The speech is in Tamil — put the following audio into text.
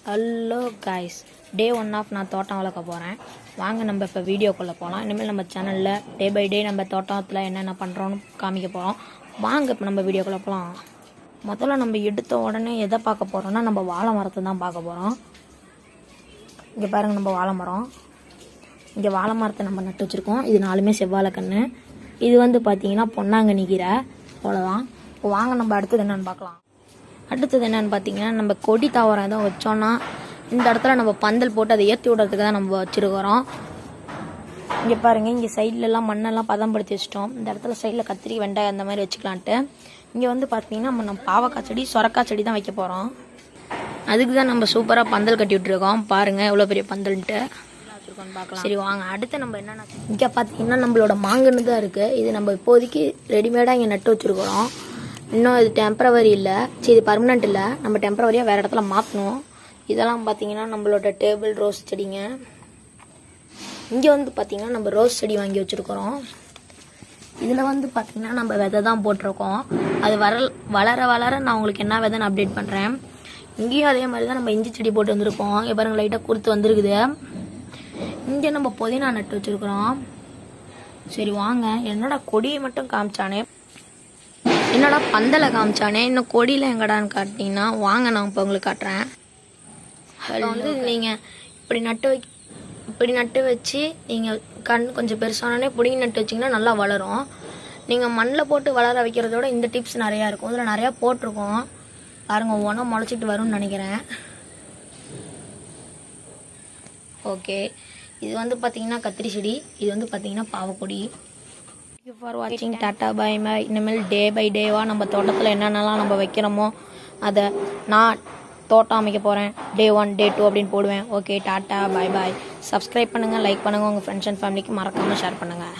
ஹலோ காய்ஸ், டே 1 ஆஃப் நான் தோட்டம் வளர்க்க போகிறேன். வாங்க நம்ம இப்போ வீடியோக்குள்ளே போகலாம். இனிமேல் நம்ம சேனலில் டே பை டே நம்ம தோட்டத்தில் என்னென்ன பண்ணுறோன்னு காமிக்க போகிறோம். வாங்க இப்போ நம்ம வீடியோக்குள்ளே போகலாம். முதல்ல நம்ம எடுத்த உடனே எதை பார்க்க போகிறோம்னா நம்ம வாழை மரத்தை தான் பார்க்க போகிறோம். இங்கே பாருங்கள், நம்ம வாழை மரம். இங்கே வாழை மரத்தை நம்ம நட்டு வச்சுருக்கோம். இது 4மே செவ்வாழை கன்று. இது வந்து பார்த்திங்கன்னா பொன்னாங்கண்ணி கீரை. அவ்வளோதான். இப்போ வாங்க நம்ம அடுத்தது என்னென்னு பார்க்கலாம். அடுத்தது என்னென்னு பார்த்தீங்கன்னா, நம்ம கொடி தாவரம் எதுவும் வச்சோன்னா இந்த இடத்துல நம்ம பந்தல் போட்டு அதை ஏற்றி விடுறதுக்கு தான் நம்ம வச்சுருக்கிறோம். இங்கே பாருங்கள், இங்கே சைட்லலாம் மண்ணெல்லாம் பதம்படுத்தி வச்சிட்டோம். இந்த இடத்துல சைடில் கத்திரி, வெண்டாயம் அந்த மாதிரி வச்சுக்கலான்ட்டு. இங்கே வந்து பார்த்தீங்கன்னா நம்ம பாவக்காய் செடி, சொரக்காய் செடி தான் வைக்க போகிறோம். அதுக்கு தான் நம்ம சூப்பராக பந்தல் கட்டி விட்டுருக்கோம். பாருங்கள் எவ்வளோ பெரிய பந்தல்ன்ட்டு பார்க்கலாம். சரி வாங்க, அடுத்து நம்ம என்னென்ன இங்கே பார்த்தீங்கன்னா நம்மளோட மாங்கன்று தான் இருக்குது. இது நம்ம இப்போதைக்கு ரெடிமேடாக இங்கே நட்டு வச்சுருக்கிறோம். இன்னும் இது டெம்பரவரி இல்லை, இது பர்மனெண்ட் இல்லை. நம்ம டெம்பரவரியாக வேறு இடத்துல மாற்றணும். இதெல்லாம் பார்த்தீங்கன்னா நம்மளோட டேபிள் ரோஸ் செடிங்க. இங்கே வந்து பார்த்திங்கன்னா நம்ம ரோஸ் செடி வாங்கி வச்சுருக்கிறோம். இதில் வந்து பார்த்திங்கன்னா நம்ம விதை தான் போட்டிருக்கோம். அது வளர வளர நான் உங்களுக்கு என்ன விதைன்னு அப்டேட் பண்ணுறேன். இங்கேயும் அதே மாதிரி தான் நம்ம இஞ்சி செடி போட்டு வந்திருக்கோம். இங்கே பாருங்கள், லைட்டாக கொடுத்து வந்துருக்குது. இங்கே நம்ம புதினா நட்டு வச்சுருக்குறோம். சரி வாங்க, என்னோட கொடியை மட்டும் காமிச்சானே, என்னோட பந்தலை காமிச்சானே, இன்னும் கொடியில் எங்கடான்னு காட்டினீங்கன்னா வாங்க, நான் இப்போ உங்களுக்கு காட்டுறேன். அதில் வந்து நீங்கள் இப்படி நட்டு வச்சு நீங்கள் கொஞ்சம் பெருசானே பிடிங்கி நட்டு வச்சிங்கன்னா நல்லா வளரும். நீங்கள் மண்ணில் போட்டு வளர வைக்கிறதோட இந்த டிப்ஸ் நிறையா இருக்கும். இதில் நிறையா போட்டிருக்கோம். பாருங்கள், ஒவ்வொன்றா முளைச்சிட்டு வரும்னு நினைக்கிறேன். ஓகே, இது வந்து பார்த்தீங்கன்னா கத்திரி செடி, இது வந்து பார்த்தீங்கன்னா பாவக்கொடி. Thank you for watching. Tata bye bye. இனிமேல் டே பை டேவாக நம்ம தோட்டத்தில் என்னென்னலாம் நம்ம வைக்கிறோமோ அதை நான் தோட்டம் அமைக்க போகிறேன். டே 1 டே 2 அப்படின்னு போடுவேன். Okay, tata bye bye. Subscribe பண்ணுங்கள், லைக் பண்ணுங்கள், உங்கள் ஃப்ரெண்ட்ஸ் அண்ட் ஃபேமிலிக்கு மறக்காமல் ஷேர் பண்ணுங்கள்.